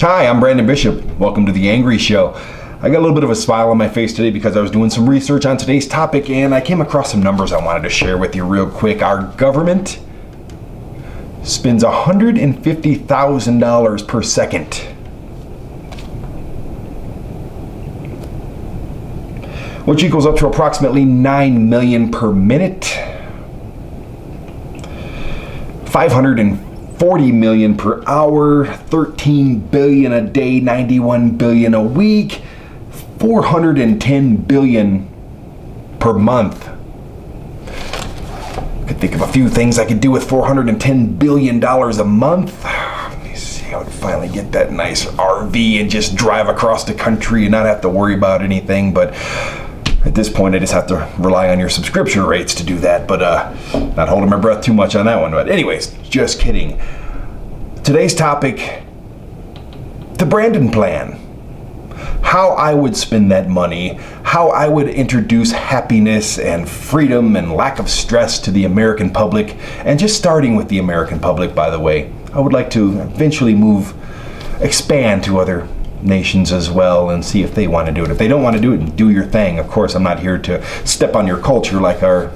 Hi, I'm Brandon Bishop. Welcome to The Angry Show. I got a little bit of a smile on my face today because I was doing some research on today's topic and I came across some numbers I wanted to share with you real quick. Our government spends $150,000 per second. Which equals up to approximately 9 million per minute. 540 million per hour, 13 billion a day, 91 billion a week, 410 billion per month. I could think of a few things I could do with $410 billion a month. Let me see how to finally get that nice RV and just drive across the country and not have to worry about anything. But at this point, I just have to rely on your subscription rates to do that, but not holding my breath too much on that one. But anyways, just kidding. Today's topic, the Brandon Plan. How I would spend that money, how I would introduce happiness and freedom and lack of stress to the American public, and just starting with the American public, by the way. I would like to eventually expand to other nations as well and see if they want to do it. If they don't want to do it, do your thing. Of course, I'm not here to step on your culture like our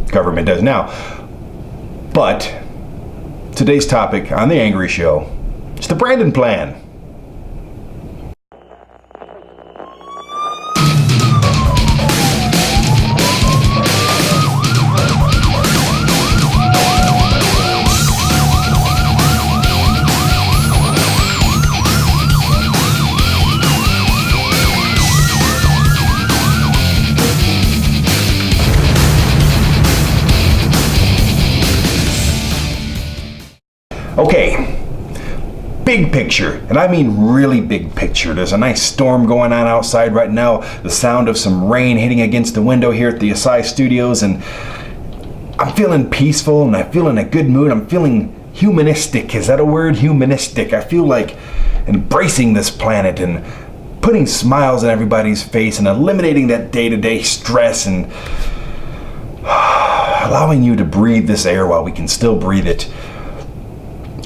government does now. But today's topic on The Angry Show is the Brandon Plan. Okay, big picture, and I mean really big picture. There's a nice storm going on outside right now. The sound of some rain hitting against the window here at the Asy Studios, and I'm feeling peaceful and I feel in a good mood. I'm feeling humanistic. Is that a word? Humanistic. I feel like embracing this planet and putting smiles on everybody's face and eliminating that day-to-day stress and allowing you to breathe this air while we can still breathe it.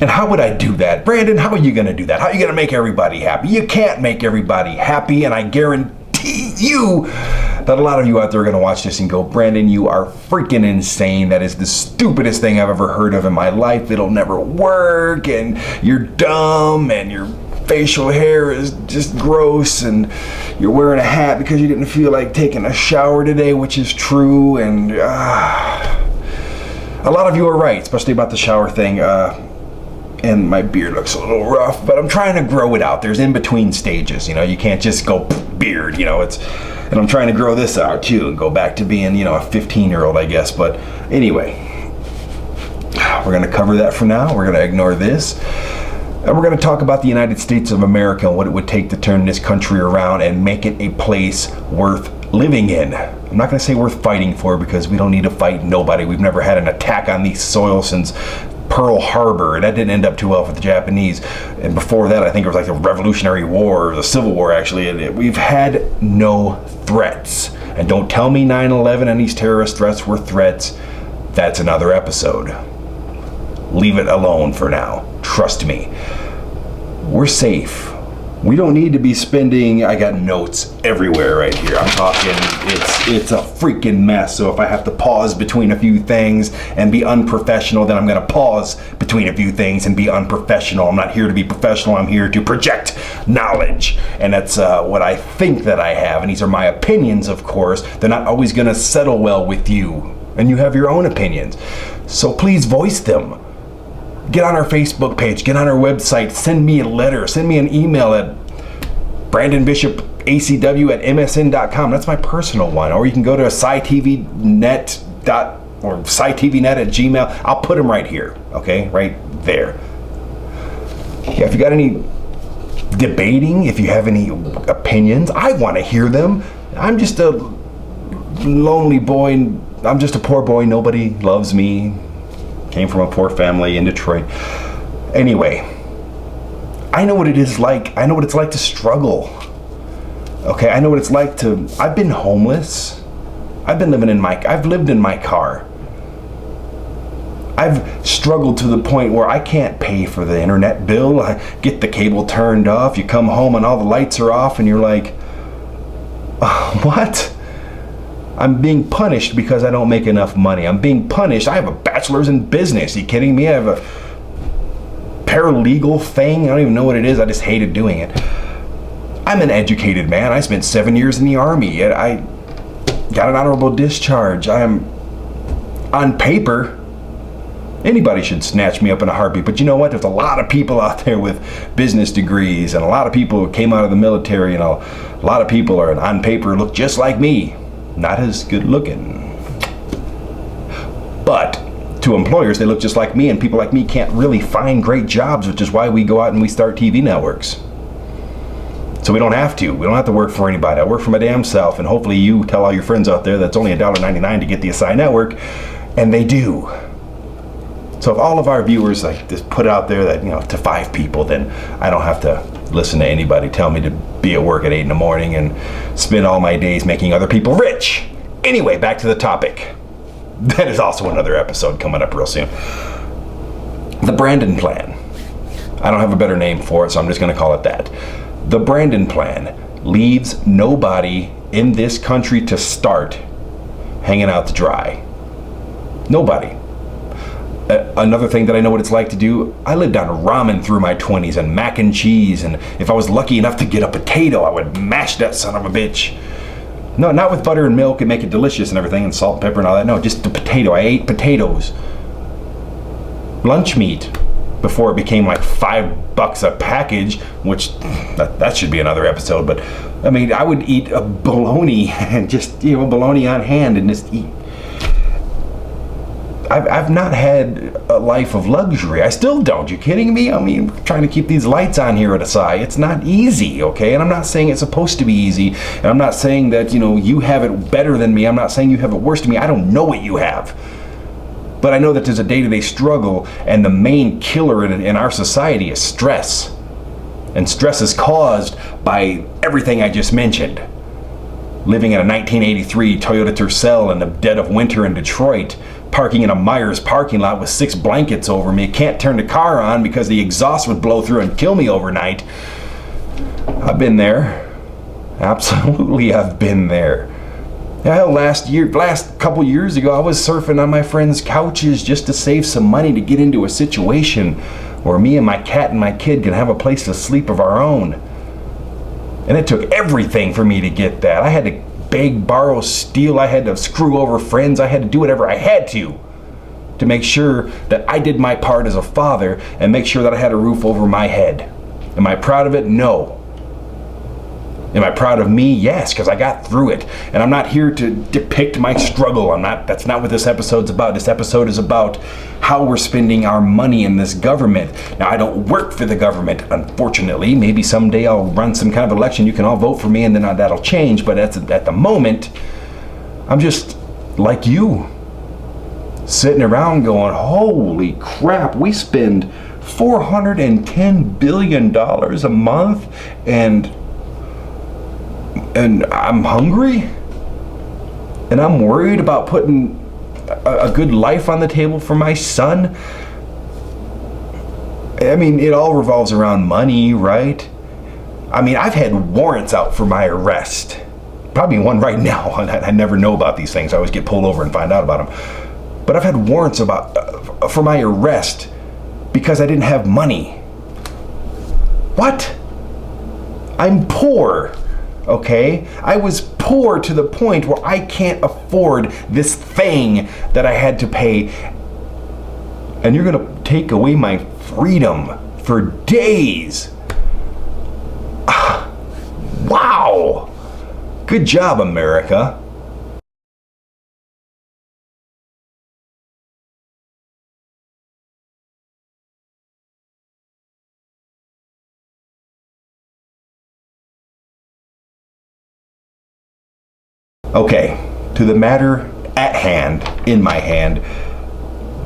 And how would I do that? Brandon, how are you going to do that? How are you going to make everybody happy? You can't make everybody happy, and I guarantee you that a lot of you out there are going to watch this and go, Brandon, you are freaking insane. That is the stupidest thing I've ever heard of in my life. It'll never work, and you're dumb, and your facial hair is just gross, and you're wearing a hat because you didn't feel like taking a shower today, which is true, and a lot of you are right, especially about the shower thing. And my beard looks a little rough, but I'm trying to grow it out. There's in-between stages, you can't just go beard, and I'm trying to grow this out too and go back to being, a 15-year-old, I guess. But anyway, we're gonna cover that for now. We're gonna ignore this. And we're gonna talk about the United States of America and what it would take to turn this country around and make it a place worth living in. I'm not gonna say worth fighting for because we don't need to fight nobody. We've never had an attack on these soils since Pearl Harbor, and that didn't end up too well for the Japanese. And before that, I think it was like the Revolutionary War, or the Civil War actually. And we've had no threats. And don't tell me 9/11 and these terrorist threats were threats. That's another episode. Leave it alone for now. Trust me. We're safe. We don't need to be spending, I got notes everywhere right here. I'm talking, it's a freaking mess. So if I have to pause between a few things and be unprofessional, then I'm gonna pause between a few things and be unprofessional. I'm not here to be professional, I'm here to project knowledge. And that's what I think that I have. And these are my opinions, of course. They're not always gonna settle well with you. And you have your own opinions. So please voice them. Get on our Facebook page, get on our website, send me a letter, send me an email at brandonbishopacw@msn.com. That's my personal one. Or you can go to SciTVnet or SciTVnet@gmail. I'll put them right here, okay? Right there. Yeah, if you got any debating, if you have any opinions, I want to hear them. I'm just a lonely boy. I'm just a poor boy. Nobody loves me. Came from a poor family in Detroit. Anyway, I know what it is like. I know what it's like to struggle. Okay, I know what it's like to, I've been homeless. I've lived in my car. I've struggled to the point where I can't pay for the internet bill. I get the cable turned off. You come home and all the lights are off and you're like, what? I'm being punished because I don't make enough money. I'm being punished. I have a bachelor's in business. Are you kidding me? I have a paralegal thing. I don't even know what it is. I just hated doing it. I'm an educated man. I spent 7 years in the Army. I got an honorable discharge. I am, on paper, anybody should snatch me up in a heartbeat. But you know what? There's a lot of people out there with business degrees, and a lot of people who came out of the military, and a lot of people are on paper look just like me. Not as good looking. But to employers, they look just like me, and people like me can't really find great jobs, which is why we go out and we start TV networks. So we don't have to. We don't have to work for anybody. I work for my damn self, and hopefully you tell all your friends out there that's only $1.99 to get the Asy Network, and they do. So if all of our viewers like just put out there that, to 5 people, then I don't have to listen to anybody tell me to be at work at 8 in the morning and spend all my days making other people rich. Anyway, back to the topic. That is also another episode coming up real soon. The Brandon Plan. I don't have a better name for it, so I'm just going to call it that. The Brandon Plan leaves nobody in this country to start hanging out to dry. Nobody. Another thing that I know what it's like to do, I lived on ramen through my 20s and mac and cheese, and if I was lucky enough to get a potato, I would mash that son of a bitch. No, not with butter and milk and make it delicious and everything, and salt and pepper and all that. No, just the potato. I ate potatoes. Lunch meat before it became like $5 a package, which that should be another episode. But I mean, I would eat a bologna and just, bologna on hand and just eat. I've not had a life of luxury. I still don't. You kidding me? I mean, I'm trying to keep these lights on here at Asy. It's not easy, okay? And I'm not saying it's supposed to be easy. And I'm not saying that, you have it better than me. I'm not saying you have it worse than me. I don't know what you have. But I know that there's a day-to-day struggle, and the main killer in our society is stress. And stress is caused by everything I just mentioned. Living in a 1983 Toyota Tercel in the dead of winter in Detroit, parking in a Myers parking lot with 6 blankets over me, can't turn the car on because the exhaust would blow through and kill me overnight. I've been there. Absolutely, I've been there. Hell, last couple years ago, I was surfing on my friends' couches just to save some money to get into a situation where me and my cat and my kid can have a place to sleep of our own. And it took everything for me to get that. I had to beg, borrow, steal. I had to screw over friends. I had to do whatever I had to make sure that I did my part as a father and make sure that I had a roof over my head. Am I proud of it? No. Am I proud of me? Yes, because I got through it. And I'm not here to depict my struggle. That's not what this episode's about. This episode is about how we're spending our money in this government. Now, I don't work for the government, unfortunately. Maybe someday I'll run some kind of election. You can all vote for me, and then that'll change. But at the moment, I'm just like you, sitting around going, holy crap, we spend $410 billion a month, and I'm hungry, and I'm worried about putting a good life on the table for my son. I mean, it all revolves around money, right? I mean, I've had warrants out for my arrest. Probably one right now. I never know about these things. I always get pulled over and find out about them. But I've had warrants for my arrest because I didn't have money. What? I'm poor. Okay? I was poor to the point where I can't afford this thing that I had to pay. And you're going to take away my freedom for days. Wow! Good job, America. Okay, to the matter at hand, in my hand,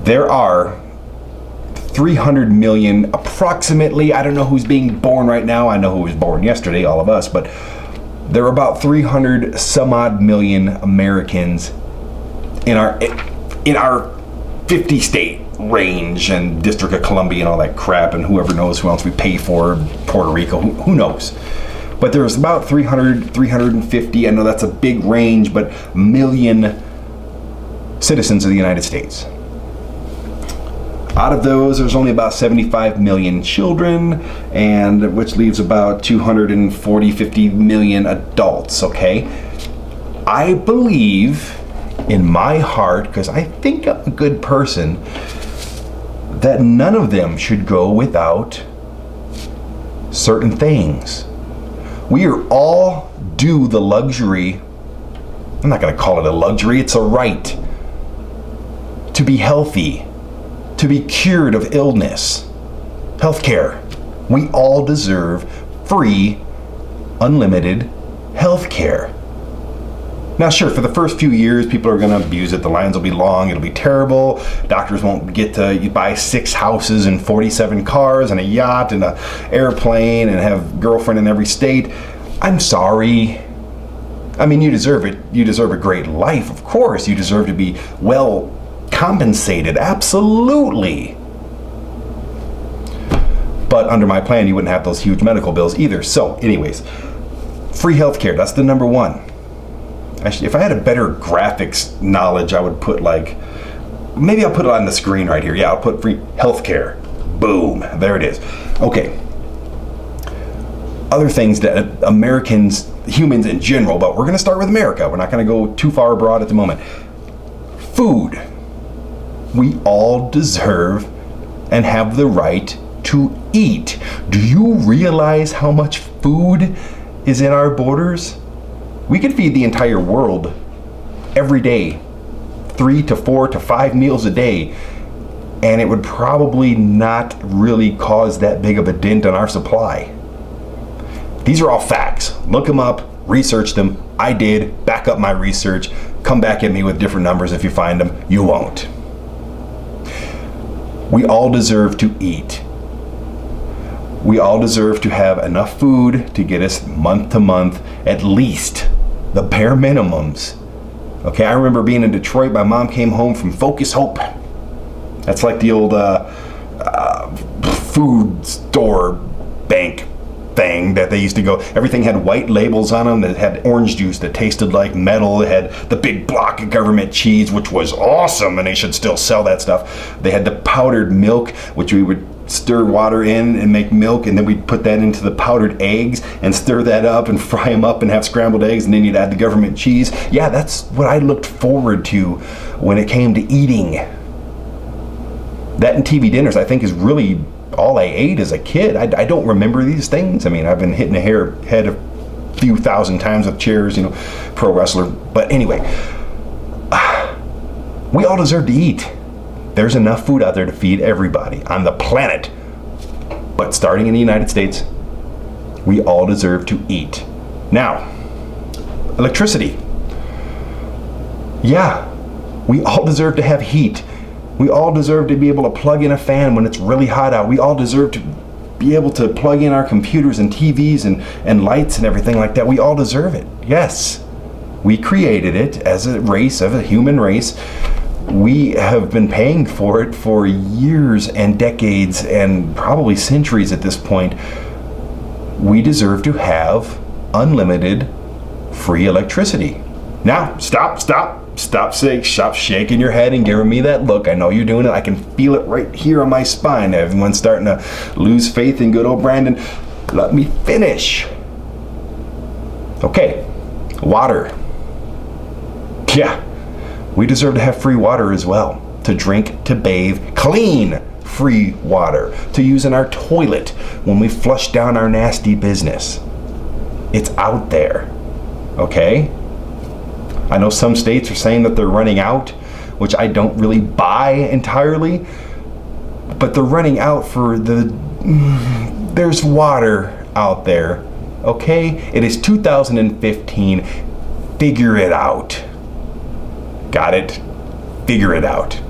there are 300 million approximately. I don't know who's being born right now. I know who was born yesterday, all of us, but there are about 300 some odd million Americans in our 50 states. range and District of Columbia and all that crap, and whoever knows who else we pay for, Puerto Rico, who knows. But there's about 300, 350, I know that's a big range, but million citizens of the United States. Out of those, there's only about 75 million children, and which leaves about 240, 50 million adults, okay? I believe in my heart, because I think I'm a good person, that none of them should go without certain things. We are all due the luxury, I'm not going to call it a luxury, it's a right to be healthy, to be cured of illness. Healthcare. We all deserve free, unlimited healthcare. Now sure, for the first few years, people are going to abuse it. The lines will be long, it'll be terrible. Doctors won't get to buy 6 houses and 47 cars and a yacht and an airplane and have girlfriend in every state. I'm sorry. I mean, you deserve it. You deserve a great life, of course. You deserve to be well compensated, absolutely. But under my plan, you wouldn't have those huge medical bills either. So anyways, free healthcare, that's the number one. Actually, if I had a better graphics knowledge, I would put maybe I'll put it on the screen right here. Yeah, I'll put free healthcare. Boom, there it is. Okay. Other things that Americans, humans in general, but we're going to start with America. We're not going to go too far abroad at the moment. Food. We all deserve and have the right to eat. Do you realize how much food is in our borders? We could feed the entire world every day, 3 to 4 to 5 meals a day, and it would probably not really cause that big of a dent on our supply. These are all facts. Look them up, research them. I did, back up my research. Come back at me with different numbers if you find them. You won't. We all deserve to eat. We all deserve to have enough food to get us month to month, at least the bare minimums. Okay, I remember being in Detroit. My mom came home from Focus Hope. That's like the old food store bank thing that they used to go. Everything had white labels on them that had orange juice that tasted like metal. It had the big block of government cheese, which was awesome, and they should still sell that stuff. They had the powdered milk, which we would stir water in and make milk, and then we'd put that into the powdered eggs and stir that up and fry them up and have scrambled eggs, and then you'd add the government cheese. Yeah, that's what I looked forward to when it came to eating. That and TV dinners, I think, is really all I ate as a kid. I don't remember these things. I mean, I've been hitting the head a few thousand times with chairs, pro wrestler. But anyway, we all deserve to eat. There's enough food out there to feed everybody on the planet. But starting in the United States, we all deserve to eat. Now, electricity. Yeah, we all deserve to have heat. We all deserve to be able to plug in a fan when it's really hot out. We all deserve to be able to plug in our computers and TVs and lights and everything like that. We all deserve it. Yes, we created it as a race, as a human race. We have been paying for it for years and decades and probably centuries at this point. We deserve to have unlimited free electricity. Now, stop shaking your head and giving me that look. I know you're doing it. I can feel it right here on my spine. Everyone's starting to lose faith in good old Brandon. Let me finish. Okay, water. Yeah, we deserve to have free water as well. To drink, to bathe, clean, free water. To use in our toilet when we flush down our nasty business. It's out there, okay? I know some states are saying that they're running out, which I don't really buy entirely, but they're running out for there's water out there, okay? It is 2015. Figure it out. Got it? Figure it out.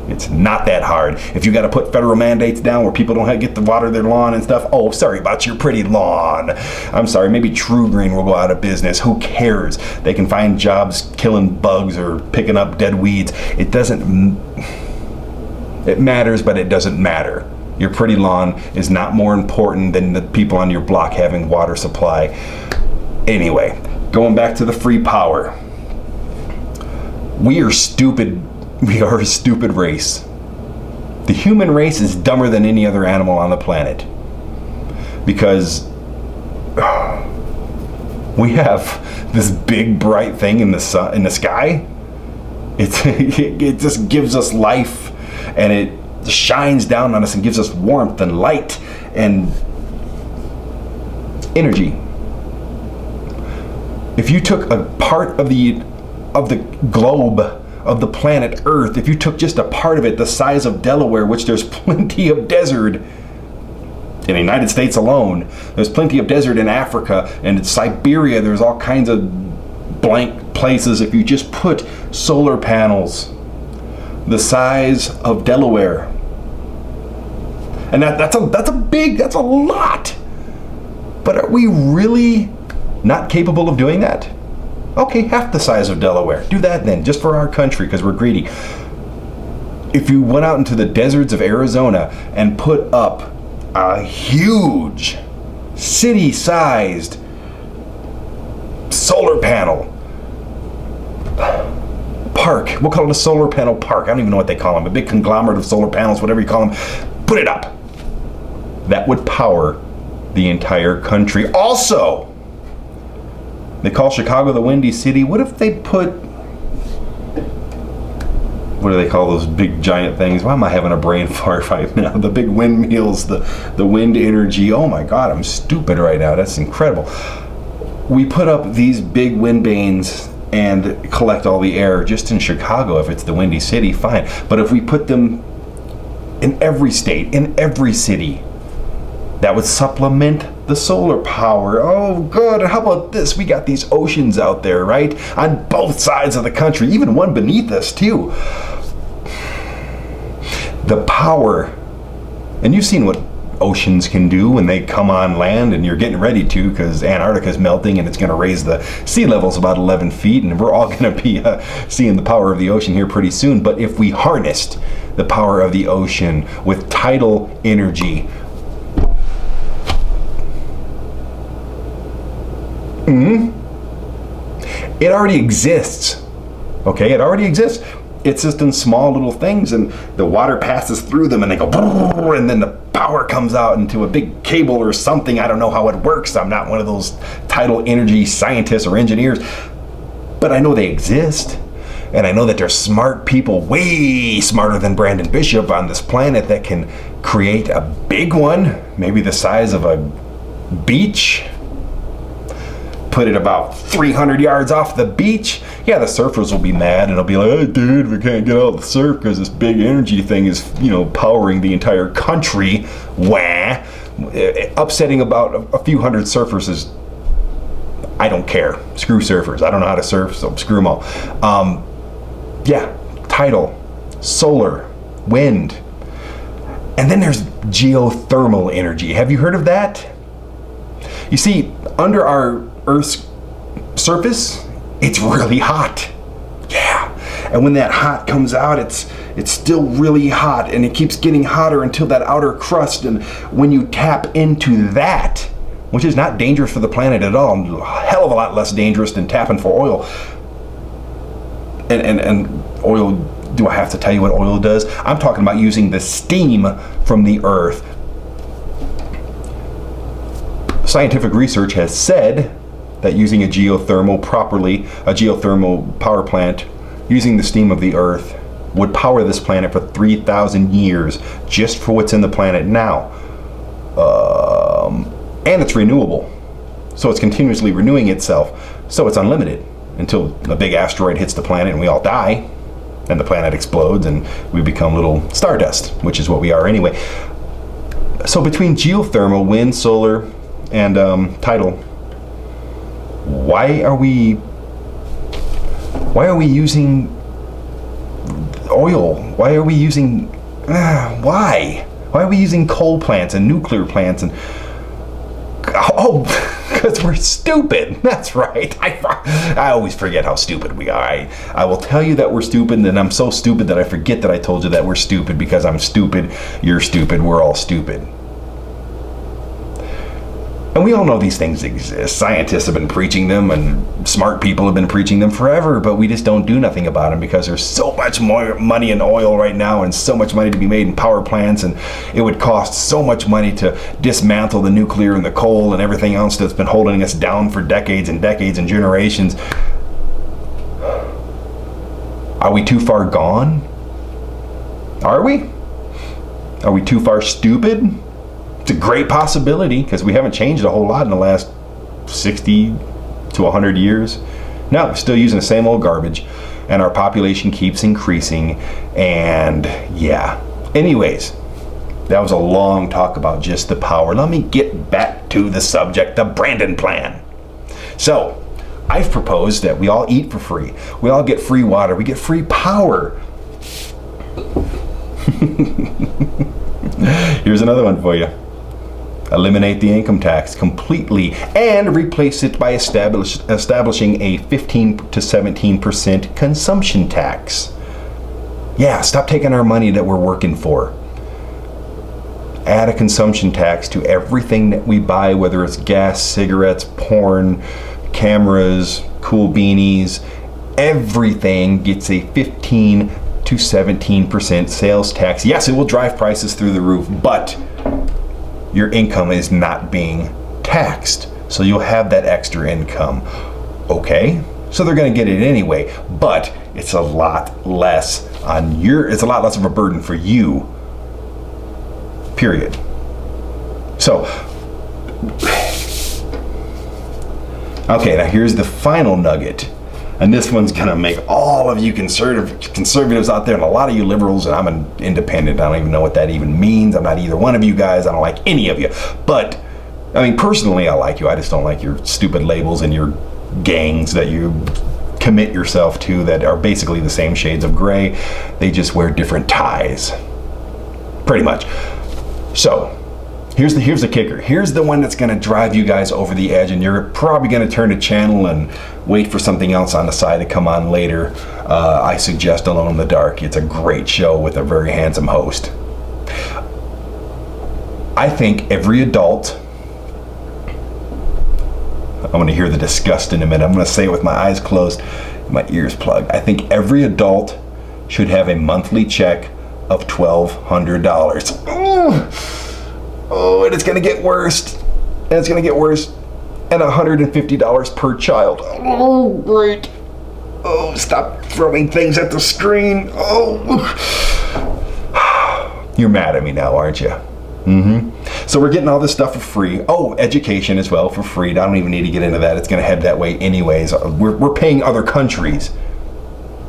It's not that hard. If you got to put federal mandates down where people don't get to water their lawn and stuff, oh, sorry about your pretty lawn. I'm sorry, maybe True Green will go out of business. Who cares? They can find jobs killing bugs or picking up dead weeds. It doesn't It matters, but it doesn't matter. Your pretty lawn is not more important than the people on your block having water supply. Anyway, going back to the free power. We are stupid. We are a stupid race. The human race is dumber than any other animal on the planet. Because we have this big bright thing in the sun, in the sky. It just gives us life, and it shines down on us and gives us warmth and light and energy. If you took a part of the globe, of the planet Earth, if you took just a part of it the size of Delaware, which there's plenty of desert in the United States alone, there's plenty of desert in Africa, and in Siberia there's all kinds of blank places. If you just put solar panels the size of Delaware, and that's a lot. But are we really not capable of doing that? Okay, half the size of Delaware. Do that then, just for our country, because we're greedy. If you went out into the deserts of Arizona and put up a huge city-sized solar panel park, we'll call it a solar panel park. I don't even know what they call them, a big conglomerate of solar panels, whatever you call them. Put it up. That would power the entire country. Also, they call Chicago the Windy City. What if they put, what do they call those big giant things? Why am I having a brain fart right now? The big windmills, the wind energy. Oh my God, I'm stupid right now. That's incredible. We put up these big wind vanes and collect all the air just in Chicago. If it's the Windy City, fine. But if we put them in every state, in every city, that would supplement the solar power. Oh, good. How about this? We got these oceans out there, right? On both sides of the country, even one beneath us, too. The power. And you've seen what oceans can do when they come on land, and you're getting ready to, because Antarctica is melting and it's going to raise the sea levels about 11 feet, and we're all going to be seeing the power of the ocean here pretty soon. But if we harnessed the power of the ocean with tidal energy, it already exists. Okay, it already exists. It's just in small little things, and the water passes through them, and they go, and then the power comes out into a big cable or something. I don't know how it works. I'm not one of those tidal energy scientists or engineers, but I know they exist, and I know that there's smart people, way smarter than Brandon Bishop, on this planet that can create a big one, maybe the size of a beach. Put it about 300 yards off the beach. Yeah, the surfers will be mad, and they'll be like, "Hey, dude, we can't get out the surf because this big energy thing is, powering the entire country." Wah. Upsetting about a few hundred surfers is, I don't care. Screw surfers. I don't know how to surf, so screw them all. Yeah, tidal, solar, wind. And then there's geothermal energy. Have you heard of that? You see, under our Earth's surface, it's really hot. Yeah. And when that hot comes out, it's still really hot, and it keeps getting hotter until that outer crust. And when you tap into that, which is not dangerous for the planet at all, a hell of a lot less dangerous than tapping for oil. And oil, do I have to tell you what oil does? I'm talking about using the steam from the Earth. Scientific research has said that using a geothermal power plant, using the steam of the Earth, would power this planet for 3,000 years, just for what's in the planet now. And it's renewable. So it's continuously renewing itself. So it's unlimited until a big asteroid hits the planet and we all die, and the planet explodes and we become little stardust, which is what we are anyway. So between geothermal, wind, solar, and tidal, why are we using oil? Why are we using why are we using coal plants and nuclear plants? And Oh, because we're stupid. That's right. I always forget how stupid we are. I will tell you that we're stupid, and I'm so stupid that I forget that I told you that we're stupid because I'm stupid, you're stupid, we're all stupid. And we all know these things exist. Scientists have been preaching them, and smart people have been preaching them forever, but we just don't do nothing about them because there's so much more money in oil right now and so much money to be made in power plants, and it would cost so much money to dismantle the nuclear and the coal and everything else that's been holding us down for decades and decades and generations. Are we too far gone? Are we? Are we too far stupid? It's a great possibility because we haven't changed a whole lot in the last 60 to 100 years. No, we're still using the same old garbage, and our population keeps increasing, and yeah. Anyways, that was a long talk about just the power. Let me get back to the subject, the Brandon Plan. So, I've proposed that we all eat for free. We all get free water. We get free power. Here's another one for you. Eliminate the income tax completely and replace it by establishing a 15 to 17% consumption tax. Yeah, stop taking our money that we're working for. Add a consumption tax to everything that we buy, whether it's gas, cigarettes, porn, cameras, cool beanies. Everything gets a 15 to 17% sales tax. Yes, it will drive prices through the roof, but your income is not being taxed. So you'll have that extra income. Okay? So they're going to get it anyway, but it's a lot less it's a lot less of a burden for you. Period. So, okay, now here's the final nugget. And this one's going to make all of you conservatives out there, and a lot of you liberals, and I'm an independent. I don't even know what that even means. I'm not either one of you guys. I don't like any of you. But, I mean, personally, I like you. I just don't like your stupid labels and your gangs that you commit yourself to that are basically the same shades of gray. They just wear different ties. Pretty much. So, here's the kicker. Here's the one that's going to drive you guys over the edge, and you're probably going to turn the channel and wait for something else on the side to come on later. I suggest Alone in the Dark. It's a great show with a very handsome host. I think every adult, I'm going to hear the disgust in a minute. I'm going to say it with my eyes closed, my ears plugged. I think every adult should have a monthly check of $1,200. Oh, and it's going to get worse. And it's going to get worse. And $150 per child. Oh, great. Oh, stop throwing things at the screen. Oh. You're mad at me now, aren't you? Mm-hmm. So we're getting all this stuff for free. Oh, education as well for free. I don't even need to get into that. It's going to head that way anyways. We're paying other countries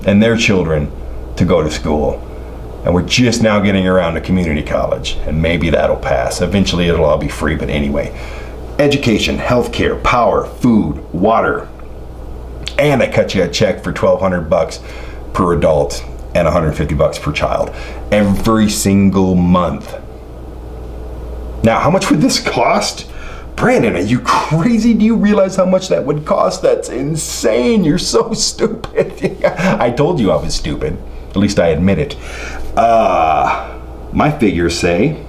and their children to go to school. And we're just now getting around to community college. And maybe that'll pass. Eventually it'll all be free, but anyway. Education, healthcare, power, food, water. And I cut you a check for $1,200 per adult and $150 per child every single month. Now, how much would this cost? Brandon, are you crazy? Do you realize how much that would cost? That's insane. You're so stupid. I told you I was stupid. At least I admit it. My figures say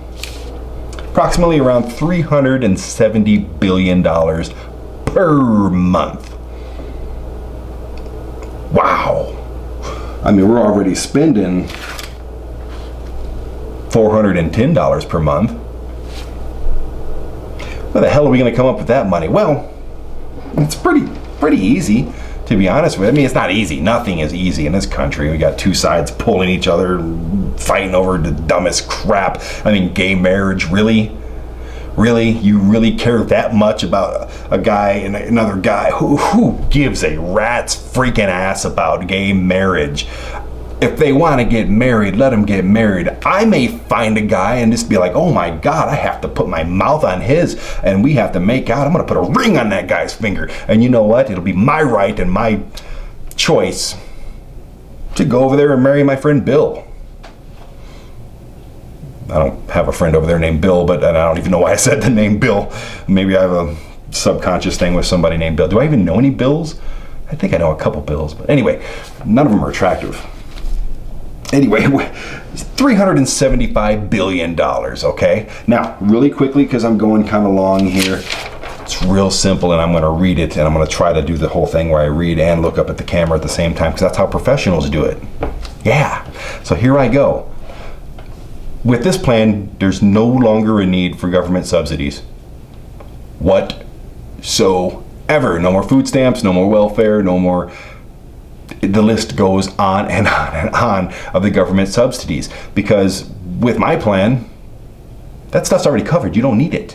approximately around $370 billion per month. Wow. I mean, we're already spending $410 per month. Where the hell are we going to come up with that money? Well, it's pretty easy, to be honest with you. I mean, it's not easy. Nothing is easy in this country. We got two sides pulling each other, fighting over the dumbest crap. I mean, gay marriage, really? Really? You really care that much about a guy and another guy? Who gives a rat's freaking ass about gay marriage? If they want to get married, let them get married. I may find a guy and just be like, oh my God, I have to put my mouth on his and we have to make out. I'm going to put a ring on that guy's finger. And you know what? It'll be my right and my choice to go over there and marry my friend Bill. I don't have a friend over there named Bill, but and I don't even know why I said the name Bill. Maybe I have a subconscious thing with somebody named Bill. Do I even know any Bills? I think I know a couple Bills, but anyway, none of them are attractive. Anyway, $375 billion, okay? Now, really quickly, because I'm going kind of long here, it's real simple, and I'm going to read it, and I'm going to try to do the whole thing where I read and look up at the camera at the same time, because that's how professionals do it. Yeah, so here I go. With this plan, there's no longer a need for government subsidies whatsoever. No more food stamps, no more welfare, no more... The list goes on and on and on of the government subsidies, because with my plan, that stuff's already covered. You don't need it.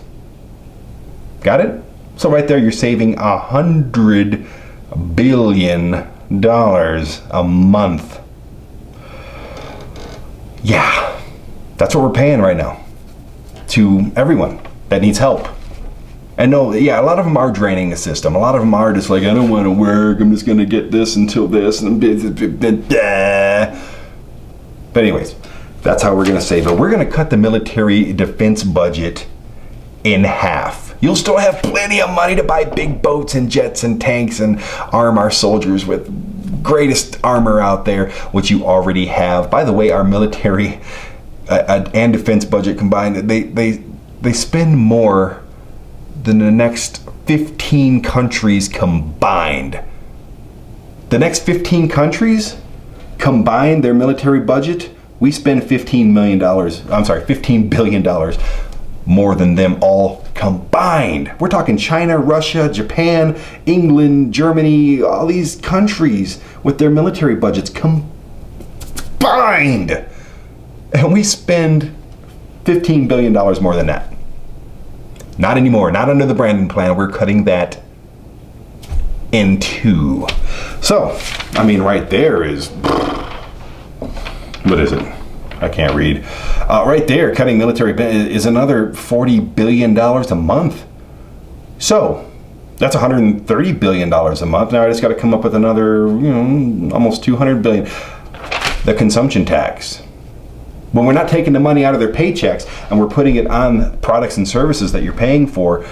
Got it? So right there, you're saving $100 billion a month. Yeah, that's what we're paying right now to everyone that needs help. And no, yeah, a lot of them are draining the system. A lot of them are just like, I don't want to work. I'm just going to get this until this. But anyways, that's how we're going to save it. We're going to cut the military defense budget in half. You'll still have plenty of money to buy big boats and jets and tanks and arm our soldiers with greatest armor out there, which you already have. By the way, our military and defense budget combined, they spend more than the next 15 countries combined. The next 15 countries combined their military budget, we spend $15 billion more than them all combined. We're talking China, Russia, Japan, England, Germany, all these countries with their military budgets combined. And we spend $15 billion more than that. Not anymore, not under the Brandon plan. We're cutting that in two. So, I mean, right there is, what is it? I can't read. Right there, cutting military is another $40 billion a month. So, that's $130 billion a month. Now I just got to come up with another, almost $200 billion. The consumption tax. When we're not taking the money out of their paychecks and we're putting it on products and services that you're paying for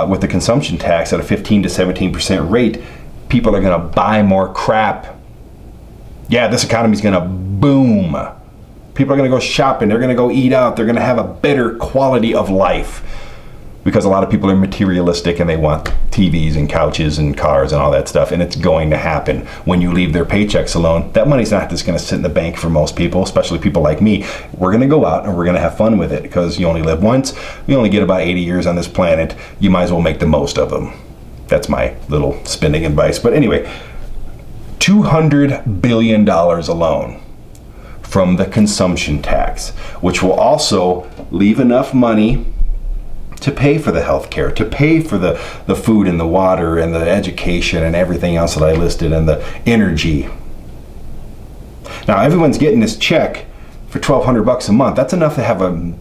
with the consumption tax at a 15 to 17% rate, people are going to buy more crap. Yeah, this economy's going to boom. People are going to go shopping. They're going to go eat out. They're going to have a better quality of life because a lot of people are materialistic and they want TVs and couches and cars and all that stuff, and it's going to happen when you leave their paychecks alone. That money's not just going to sit in the bank for most people, especially people like me. We're going to go out and we're going to have fun with it because you only live once. You only get about 80 years on this planet. You might as well make the most of them. That's my little spending advice. But anyway, $200 billion alone from the consumption tax, which will also leave enough money to pay for the health care, to pay for the food and the water and the education and everything else that I listed and the energy. Now everyone's getting this check for $1,200 a month. That's enough to have a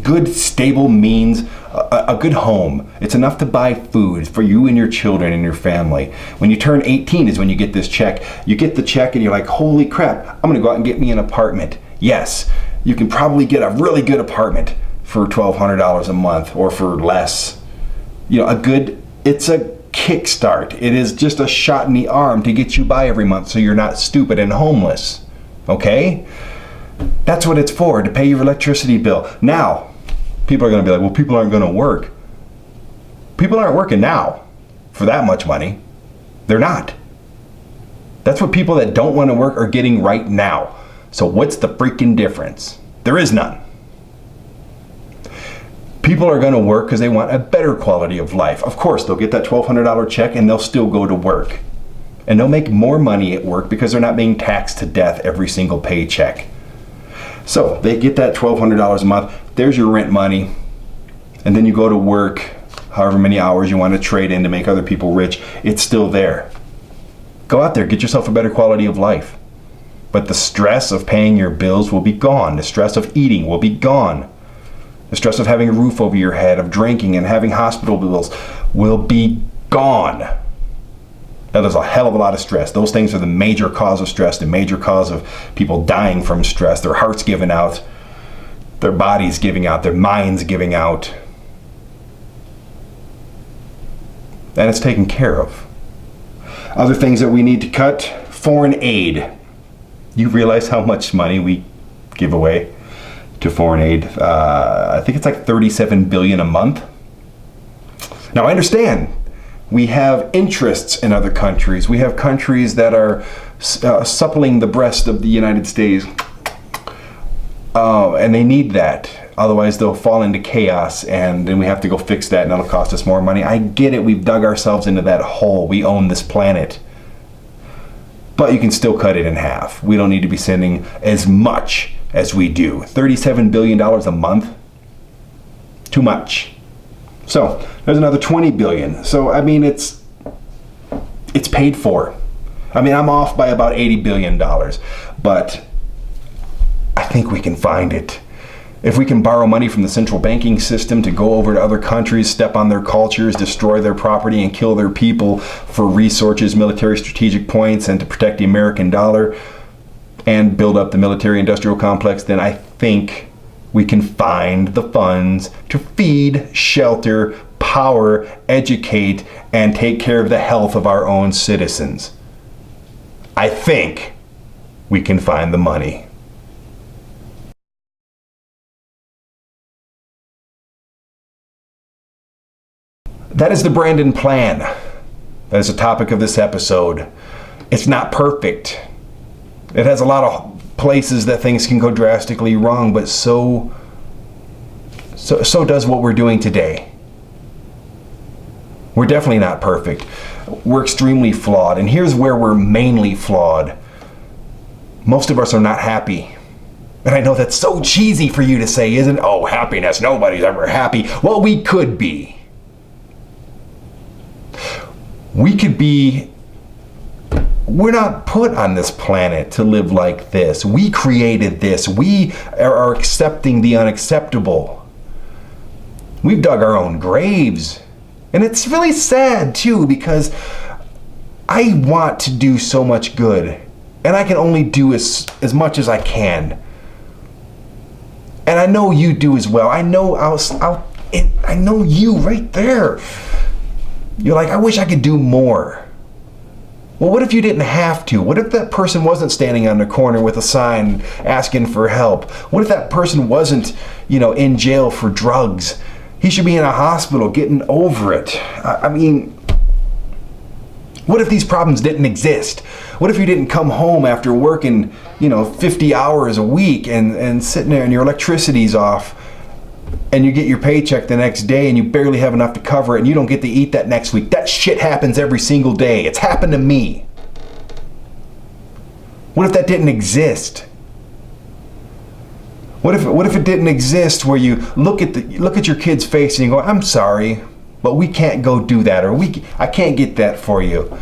good stable means, a good home. It's enough to buy food for you and your children and your family. When you turn 18 is when you get this check. You get the check and you're like, holy crap, I'm gonna go out and get me an apartment. Yes, you can probably get a really good apartment for $1,200 a month or for less. It's a kickstart. It is just a shot in the arm to get you by every month so you're not stupid and homeless. Okay? That's what it's for, to pay your electricity bill. Now, people are going to be like, well, people aren't going to work. People aren't working now for that much money. They're not. That's what people that don't want to work are getting right now. So what's the freaking difference? There is none. People are going to work because they want a better quality of life. Of course, they'll get that $1,200 check and they'll still go to work. And they'll make more money at work because they're not being taxed to death every single paycheck. So they get that $1,200 a month. There's your rent money. And then you go to work however many hours you want to trade in to make other people rich. It's still there. Go out there, get yourself a better quality of life. But the stress of paying your bills will be gone. The stress of eating will be gone. The stress of having a roof over your head, of drinking and having hospital bills will be gone. Now, there's a hell of a lot of stress. Those things are the major cause of stress, the major cause of people dying from stress, their hearts giving out. their bodies giving out, their minds giving out. And it's taken care of. Other things that we need to cut: foreign aid. You realize how much money we give away to foreign aid? I think it's like $37 billion a month. Now I understand we have interests in other countries. We have countries that are suppling the breast of the United States, and they need that. Otherwise they'll fall into chaos, and then we have to go fix that, and that'll cost us more money. I get it. We've dug ourselves into that hole. We own this planet. But you can still cut it in half. We don't need to be sending as much as we do. $37 billion a month? Too much. So there's another $20 billion. So I mean, it's paid for. I mean, I'm off by about $80 billion, but I think we can find it. If we can borrow money from the central banking system to go over to other countries, step on their cultures, destroy their property, and kill their people for resources, military strategic points, and to protect the American dollar, and build up the military-industrial complex, then I think we can find the funds to feed, shelter, power, educate, and take care of the health of our own citizens. I think we can find the money. That is the Brandon plan. That is the topic of this episode. It's not perfect. It has a lot of places that things can go drastically wrong, but so does what we're doing today. We're definitely not perfect. We're extremely flawed, and here's where we're mainly flawed. Most of us are not happy. And I know that's so cheesy for you to say, isn't it? Oh, happiness, nobody's ever happy. Well, we could be. We could be. We're not put on this planet to live like this. We created this. We are accepting the unacceptable. We've dug our own graves. And it's really sad too, because I want to do so much good, and I can only do as much as I can. And I know you do as well. I know I know you right there. You're like, I wish I could do more. Well, what if you didn't have to? What if that person wasn't standing on the corner with a sign asking for help? What if that person wasn't, in jail for drugs? He should be in a hospital getting over it. I mean, what if these problems didn't exist? What if you didn't come home after working, 50 hours a week and sitting there and your electricity's off, and you get your paycheck the next day and you barely have enough to cover it, and you don't get to eat that next week? That shit happens every single day. It's happened to me. What if that didn't exist? What if it didn't exist, where you look at your kid's face and you go, I'm sorry, but we can't go do that, or I can't get that for you.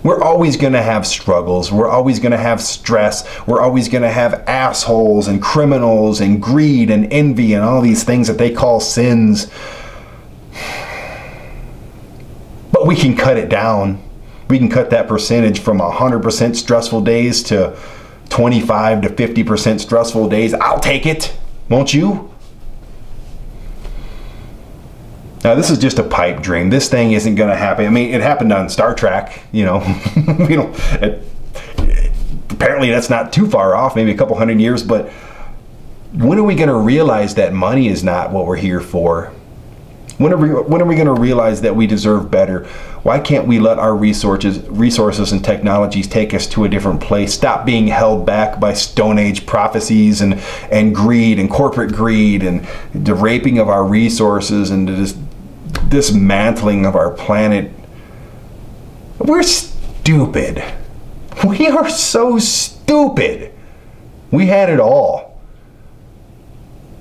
We're always going to have struggles. We're always going to have stress. We're always going to have assholes and criminals and greed and envy and all these things that they call sins. But we can cut it down. We can cut that percentage from 100% stressful days to 25 to 50% stressful days. I'll take it. Won't you? Now, this is just a pipe dream. This thing isn't going to happen. I mean, it happened on Star Trek, apparently that's not too far off, maybe a couple hundred years, but when are we going to realize that money is not what we're here for? When are we going to realize that we deserve better? Why can't we let our resources and technologies take us to a different place? Stop being held back by Stone Age prophecies and greed and corporate greed and the raping of our resources and the dismantling of our planet. We're stupid. We are so stupid. We had it all.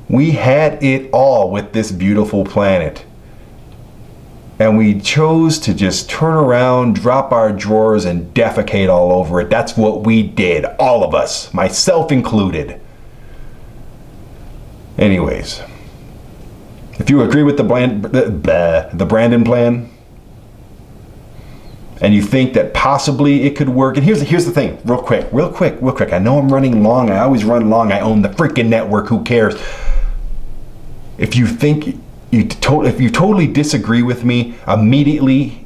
We had it all with this beautiful planet. And we chose to just turn around, drop our drawers, and defecate all over it. That's what we did. All of us, myself included. Anyways, if you agree with the Brandon plan, and you think that possibly it could work. And here's the thing, real quick. I know I'm running long. I always run long. I own the freaking network. Who cares? If you think if you totally disagree with me immediately,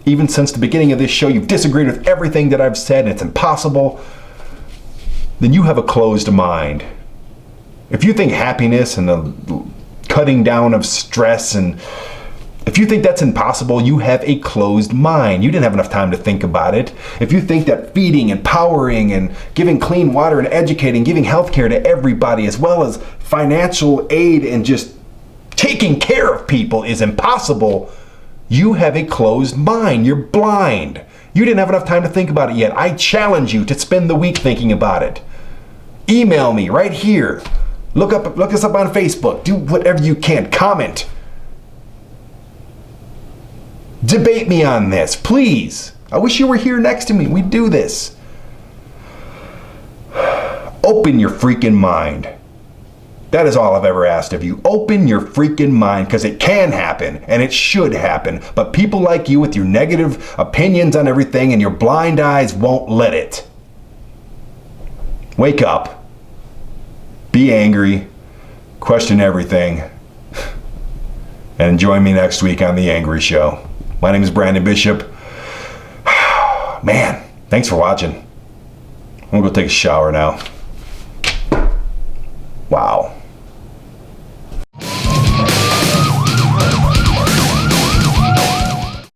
even since the beginning of this show, you've disagreed with everything that I've said and it's impossible, then you have a closed mind. If you think happiness and the cutting down of stress, and if you think that's impossible, you have a closed mind. You didn't have enough time to think about it. If you think that feeding, empowering, and giving clean water and educating, giving healthcare to everybody, as well as financial aid and just taking care of people is impossible, you have a closed mind. You're blind. You didn't have enough time to think about it yet. I challenge you to spend the week thinking about it. Email me right here. Look us up on Facebook. Do whatever you can. Comment. Debate me on this, please. I wish you were here next to me. We do this. Open your freaking mind. That is all I've ever asked of you. Open your freaking mind, because it can happen and it should happen. But people like you with your negative opinions on everything and your blind eyes won't let it. Wake up. Be angry. Question everything. And join me next week on The Angry Show. My name is Brandon Bishop. Man, thanks for watching. I'm gonna go take a shower now. Wow.